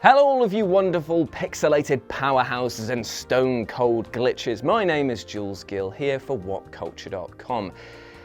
Hello all of you wonderful pixelated powerhouses and stone cold glitches. My name is Jules Gill here for WhatCulture.com.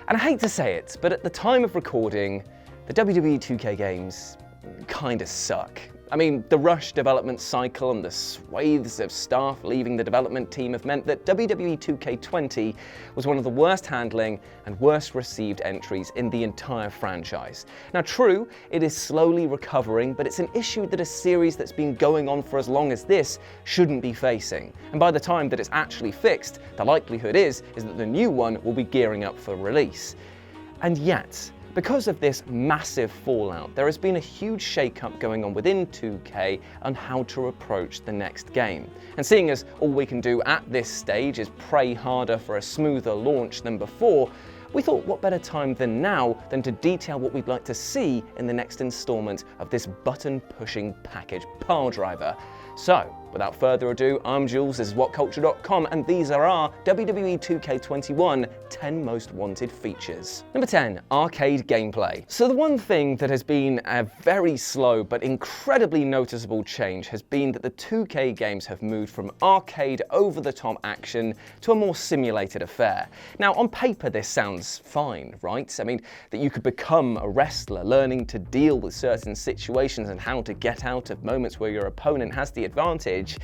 And I hate to say it, but at the time of recording, the WWE 2K games kinda suck. I mean, the rush development cycle and the swathes of staff leaving the development team have meant that WWE 2K20 was one of the worst handling and worst received entries in the entire franchise. Now true, it is slowly recovering, but it's an issue that a series that's been going on for as long as this shouldn't be facing. And by the time that it's actually fixed, the likelihood is that the new one will be gearing up for release. And yet, because of this massive fallout, there has been a huge shake-up going on within 2K on how to approach the next game. And seeing as all we can do at this stage is pray harder for a smoother launch than before, we thought what better time than now than to detail what we'd like to see in the next installment of this button-pushing package piledriver. So, without further ado, I'm Jules, this is WhatCulture.com, and these are our WWE 2K21 10 Most Wanted Features. Number 10, arcade gameplay. So the one thing that has been a very slow but incredibly noticeable change has been that the 2K games have moved from arcade over-the-top action to a more simulated affair. Now, on paper this sounds fine, right? I mean, that you could become a wrestler, learning to deal with certain situations and how to get out of moments where your opponent has the advantage.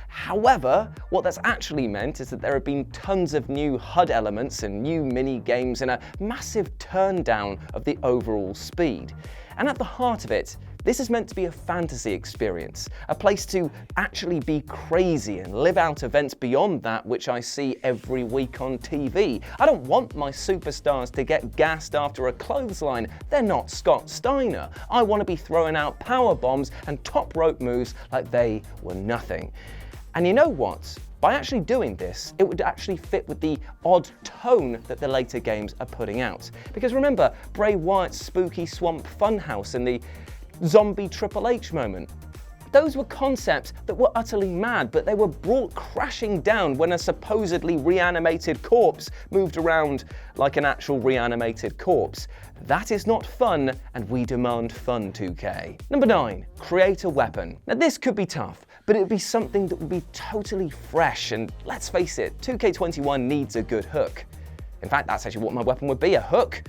However, what that's actually meant is that there have been tons of new HUD elements and new mini games and a massive turn down of the overall speed. And at the heart of it, this is meant to be a fantasy experience, a place to actually be crazy and live out events beyond that which I see every week on TV. I don't want my superstars to get gassed after a clothesline. They're not Scott Steiner. I want to be throwing out power bombs and top rope moves like they were nothing. And you know what? By actually doing this, it would actually fit with the odd tone that the later games are putting out. Because remember, Bray Wyatt's spooky swamp funhouse and the zombie Triple H moment. Those were concepts that were utterly mad, but they were brought crashing down when a supposedly reanimated corpse moved around like an actual reanimated corpse. That is not fun, and we demand fun, 2K. Number 9, create a weapon. Now this could be tough, but it would be something that would be totally fresh, and let's face it, 2K21 needs a good hook. In fact, that's actually what my weapon would be, a hook.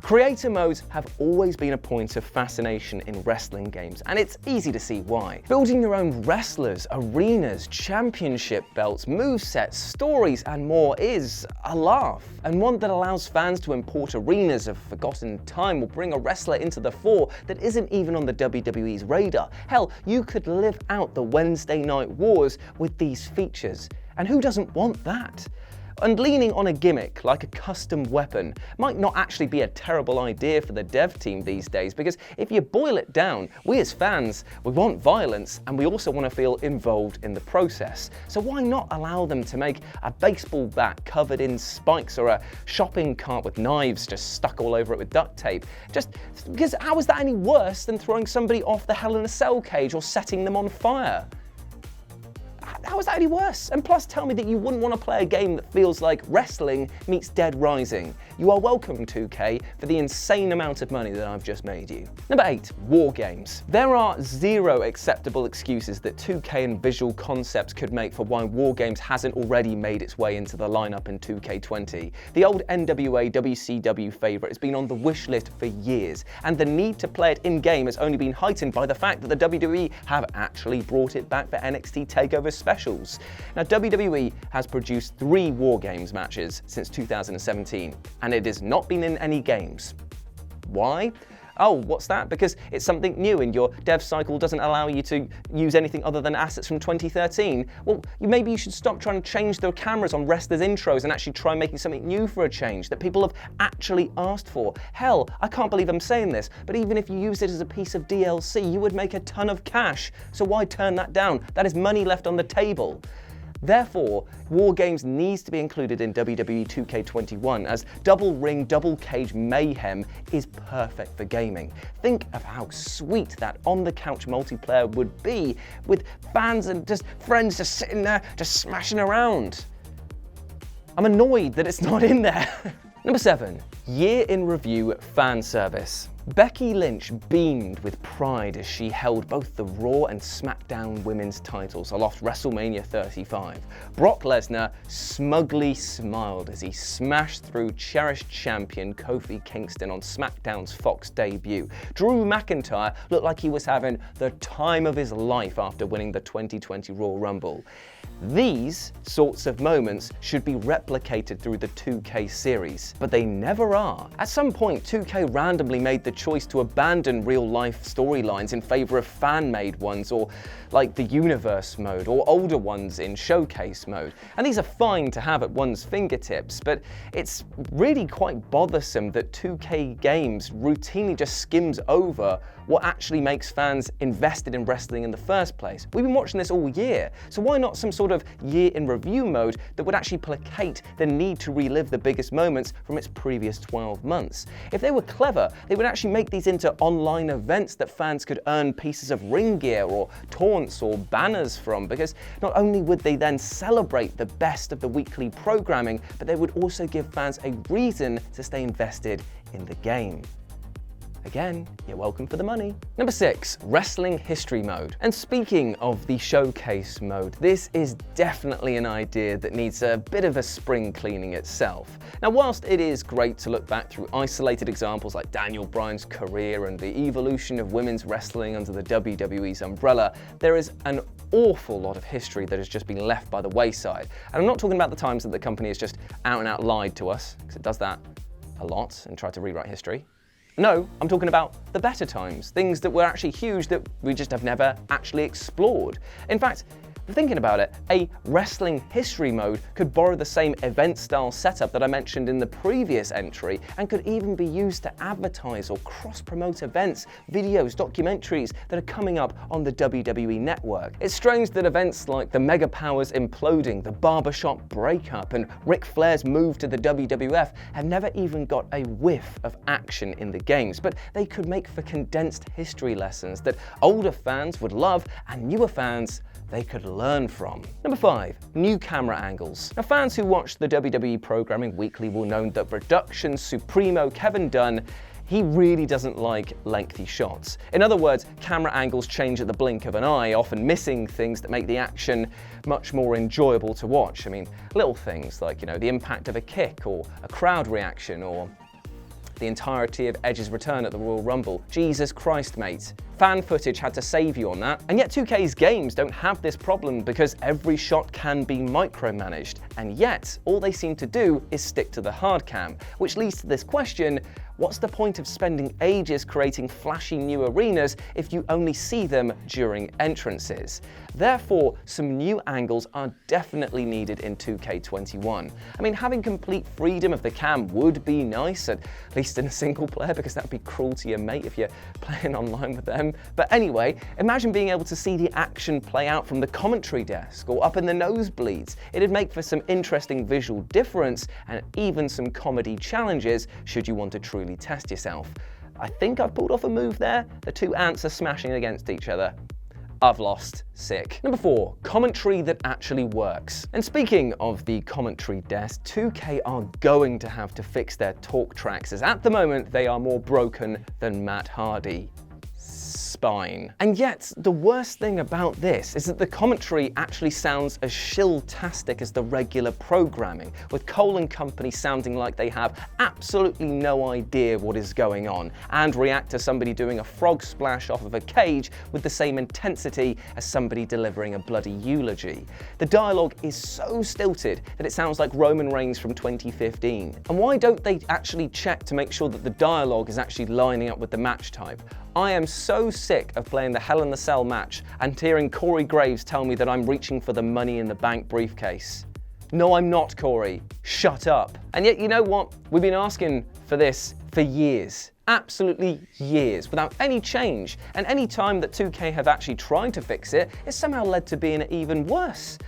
Creator modes have always been a point of fascination in wrestling games, and it's easy to see why. Building your own wrestlers, arenas, championship belts, movesets, stories, and more is a laugh, and one that allows fans to import arenas of forgotten time or bring a wrestler into the fore that isn't even on the WWE's radar. Hell, you could live out the Wednesday Night Wars with these features, and who doesn't want that? And leaning on a gimmick like a custom weapon might not actually be a terrible idea for the dev team these days, because if you boil it down, we as fans, we want violence and we also want to feel involved in the process. So why not allow them to make a baseball bat covered in spikes or a shopping cart with knives just stuck all over it with duct tape? Just because how is that any worse than throwing somebody off the Hell in a Cell cage or setting them on fire? How is that any worse? And plus, tell me that you wouldn't want to play a game that feels like wrestling meets Dead Rising. You are welcome, 2K, for the insane amount of money that I've just made you. Number 8, war games. There are zero acceptable excuses that 2K and Visual Concepts could make for why war games hasn't already made its way into the lineup in 2K20. The old NWA WCW favorite has been on the wish list for years, and the need to play it in-game has only been heightened by the fact that the WWE have actually brought it back for NXT TakeOver Specials. Now, WWE has produced 3 War Games matches since 2017, and it has not been in any games. Why? Oh, what's that? Because it's something new and your dev cycle doesn't allow you to use anything other than assets from 2013. Well, maybe you should stop trying to change the cameras on wrestlers' intros and actually try making something new for a change that people have actually asked for. Hell, I can't believe I'm saying this, but even if you used it as a piece of DLC, you would make a ton of cash. So why turn that down? That is money left on the table. Therefore, War Games needs to be included in WWE 2K21 as double ring, double cage mayhem is perfect for gaming. Think of how sweet that on-the-couch multiplayer would be with fans and just friends just sitting there, just smashing around. I'm annoyed that it's not in there. Number 7, year in review fan service. Becky Lynch beamed with pride as she held both the Raw and SmackDown women's titles aloft WrestleMania 35. Brock Lesnar smugly smiled as he smashed through cherished champion Kofi Kingston on SmackDown's Fox debut. Drew McIntyre looked like he was having the time of his life after winning the 2020 Royal Rumble. These sorts of moments should be replicated through the 2K series, but they never are. At some point, 2K randomly made the choice to abandon real-life storylines in favor of fan-made ones, or like the Universe mode, or older ones in Showcase mode. And these are fine to have at one's fingertips, but it's really quite bothersome that 2K Games routinely just skims over what actually makes fans invested in wrestling in the first place. We've been watching this all year, so why not some sort of year in review mode that would actually placate the need to relive the biggest moments from its previous 12 months? If they were clever, they would actually make these into online events that fans could earn pieces of ring gear or taunts or banners from, because not only would they then celebrate the best of the weekly programming, but they would also give fans a reason to stay invested in the game. Again, you're welcome for the money. Number 6, Wrestling History Mode. And speaking of the Showcase mode, this is definitely an idea that needs a bit of a spring cleaning itself. Now, whilst it is great to look back through isolated examples like Daniel Bryan's career and the evolution of women's wrestling under the WWE's umbrella, there is an awful lot of history that has just been left by the wayside. And I'm not talking about the times that the company has just out and out lied to us, because it does that a lot and tried to rewrite history. No, I'm talking about the better times, things that were actually huge that we just have never actually explored. In fact, thinking about it, a wrestling history mode could borrow the same event-style setup that I mentioned in the previous entry, and could even be used to advertise or cross-promote events, videos, documentaries that are coming up on the WWE network. It's strange that events like the Mega Powers imploding, the barbershop breakup, and Ric Flair's move to the WWF have never even got a whiff of action in the games, but they could make for condensed history lessons that older fans would love and newer fans they could learn from. Number 5, new camera angles. Now, fans who watch the WWE programming weekly will know that production supremo Kevin Dunn, he really doesn't like lengthy shots. In other words, camera angles change at the blink of an eye, often missing things that make the action much more enjoyable to watch. I mean, little things like, the impact of a kick, or a crowd reaction, or the entirety of Edge's return at the Royal Rumble. Jesus Christ, mate. Fan footage had to save you on that. And yet 2K's games don't have this problem, because every shot can be micromanaged. And yet, all they seem to do is stick to the hard cam, which leads to this question: what's the point of spending ages creating flashy new arenas if you only see them during entrances? Therefore, some new angles are definitely needed in 2K21. I mean, having complete freedom of the cam would be nice, at least in a single player, because that would be cruel to your mate if you're playing online with them. But anyway, imagine being able to see the action play out from the commentary desk or up in the nosebleeds. It'd make for some interesting visual difference and even some comedy challenges should you want to truly test yourself. I think I've pulled off a move there. The two ants are smashing against each other. I've lost. Sick. Number 4, commentary that actually works. And speaking of the commentary desk, 2K are going to have to fix their talk tracks, as at the moment they are more broken than Matt Hardy. Spine. And yet, the worst thing about this is that the commentary actually sounds as shill-tastic as the regular programming, with Cole and company sounding like they have absolutely no idea what is going on, and react to somebody doing a frog splash off of a cage with the same intensity as somebody delivering a bloody eulogy. The dialogue is so stilted that it sounds like Roman Reigns from 2015. And why don't they actually check to make sure that the dialogue is actually lining up with the match type? I am so sick of playing the Hell in the Cell match and hearing Corey Graves tell me that I'm reaching for the Money in the Bank briefcase. No, I'm not, Corey. Shut up. And yet, you know what? We've been asking for this for years. Absolutely years, without any change. And any time that 2K have actually tried to fix it, it's somehow led to being even worse.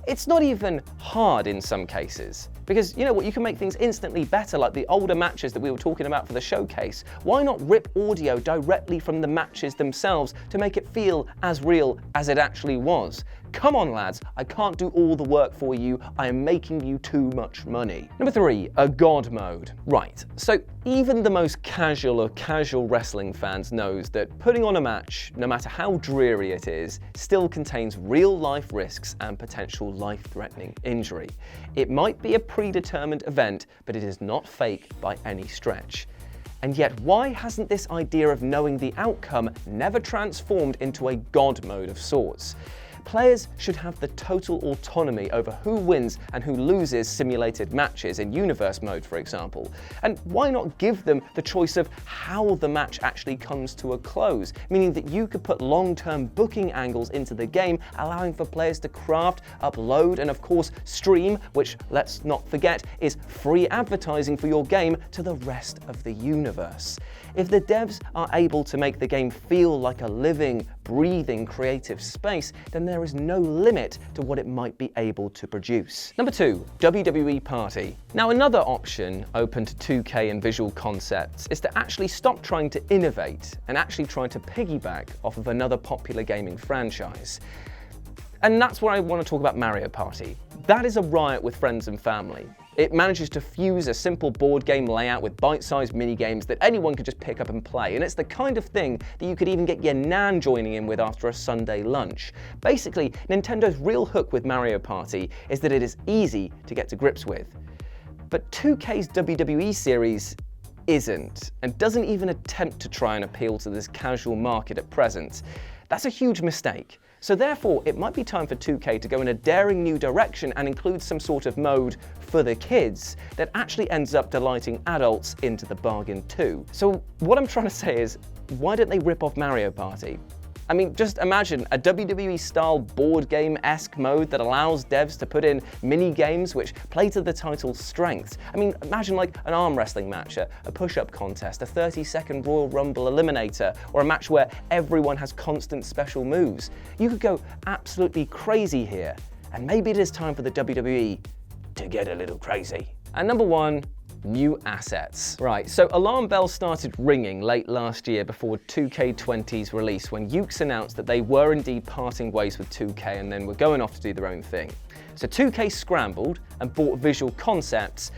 It's not even hard in some cases. Because you know what, you can make things instantly better, like the older matches that we were talking about for the showcase. Why not rip audio directly from the matches themselves to make it feel as real as it actually was? Come on lads, I can't do all the work for you, I am making you too much money. Number 3, a God mode. Right, so even the most casual or casual wrestling fans knows that putting on a match, no matter how dreary it is, still contains real life risks and potential life-threatening injury. It might be a predetermined event, but it is not fake by any stretch. And yet, why hasn't this idea of knowing the outcome never transformed into a God mode of sorts? Players should have the total autonomy over who wins and who loses simulated matches in universe mode, for example. And why not give them the choice of how the match actually comes to a close, meaning that you could put long-term booking angles into the game, allowing for players to craft, upload, and of course stream, which, let's not forget, is free advertising for your game to the rest of the universe. If the devs are able to make the game feel like a living, breathing, creative space, then there is no limit to what it might be able to produce. Number 2, WWE Party. Now, another option open to 2K and Visual Concepts is to actually stop trying to innovate and actually try to piggyback off of another popular gaming franchise. And that's where I want to talk about Mario Party. That is a riot with friends and family. It manages to fuse a simple board game layout with bite-sized mini-games that anyone could just pick up and play, and it's the kind of thing that you could even get your nan joining in with after a Sunday lunch. Basically, Nintendo's real hook with Mario Party is that it is easy to get to grips with. But 2K's WWE series isn't, and doesn't even attempt to try and appeal to this casual market at present. That's a huge mistake. So therefore, it might be time for 2K to go in a daring new direction and include some sort of mode for the kids that actually ends up delighting adults into the bargain too. So what I'm trying to say is, why don't they rip off Mario Party? I mean, just imagine a WWE-style board game-esque mode that allows devs to put in mini-games which play to the title's strengths. I mean, imagine like an arm wrestling match, a push-up contest, a 30-second Royal Rumble eliminator, or a match where everyone has constant special moves. You could go absolutely crazy here, and maybe it is time for the WWE to get a little crazy. And number 1, new assets. Right, so alarm bells started ringing late last year before 2K20's release when Yuke's announced that they were indeed parting ways with 2K and then were going off to do their own thing. So 2K scrambled and bought Visual Concepts,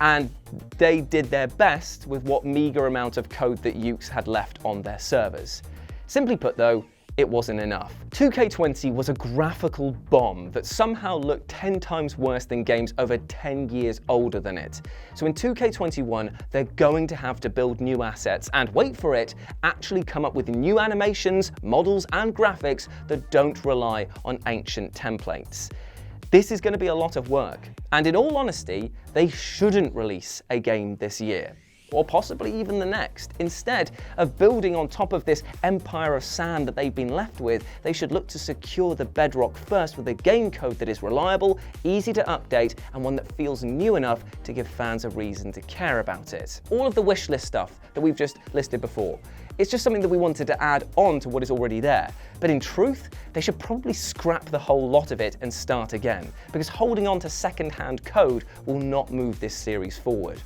and they did their best with what meager amount of code that Yuke's had left on their servers. Simply put though, it wasn't enough. 2K20 was a graphical bomb that somehow looked 10 times worse than games over 10 years older than it. So in 2K21, they're going to have to build new assets and, wait for it, actually come up with new animations, models, and graphics that don't rely on ancient templates. This is going to be a lot of work, and in all honesty, they shouldn't release a game this year, or possibly even the next. Instead of building on top of this empire of sand that they've been left with, they should look to secure the bedrock first with a game code that is reliable, easy to update, and one that feels new enough to give fans a reason to care about it. All of the wish list stuff that we've just listed before, it's just something that we wanted to add on to what is already there. But in truth, they should probably scrap the whole lot of it and start again, because holding on to second-hand code will not move this series forward.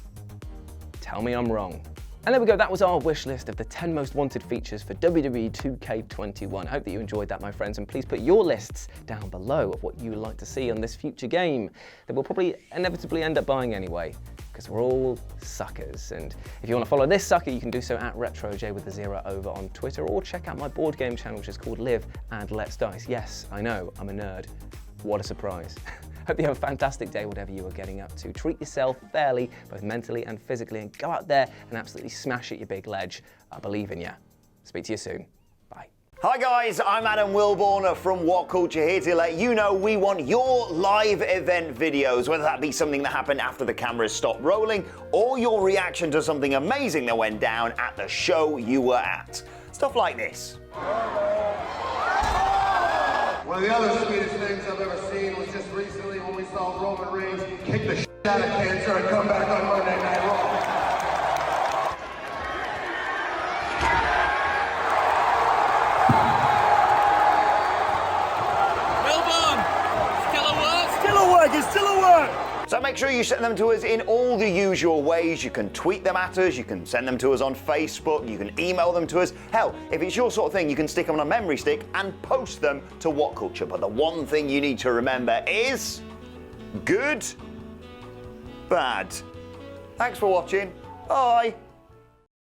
Tell me I'm wrong. And there we go, that was our wish list of the 10 most wanted features for WWE 2K21. I hope that you enjoyed that, my friends, and please put your lists down below of what you would like to see on this future game that we'll probably inevitably end up buying anyway, because we're all suckers. And if you want to follow this sucker, you can do so at RetroJ with a 0 over on Twitter, or check out my board game channel, which is called Live and Let's Dice. Yes, I know, I'm a nerd. What a surprise. Hope you have a fantastic day, whatever you are getting up to. Treat yourself fairly, both mentally and physically, and go out there and absolutely smash it, you big ledge. I believe in you. Speak to you soon. Bye. Hi guys, I'm Adam Wilborn from What Culture, here to let you know we want your live event videos, whether that be something that happened after the cameras stopped rolling, or your reaction to something amazing that went down at the show you were at. Stuff like this. One of the other sweetest things I've ever seen was just recently when we saw Roman Reigns kick the shit out of cancer and come back on Monday Night Raw. Wilborn! Still a work? Still a work, it's still a work! So make make sure you send them to us in all the usual ways. You can tweet them at us, you can send them to us on Facebook, you can email them to us. Hell, if it's your sort of thing, you can stick them on a memory stick and post them to What Culture. But the one thing you need to remember is good, bad. Thanks for watching. Bye.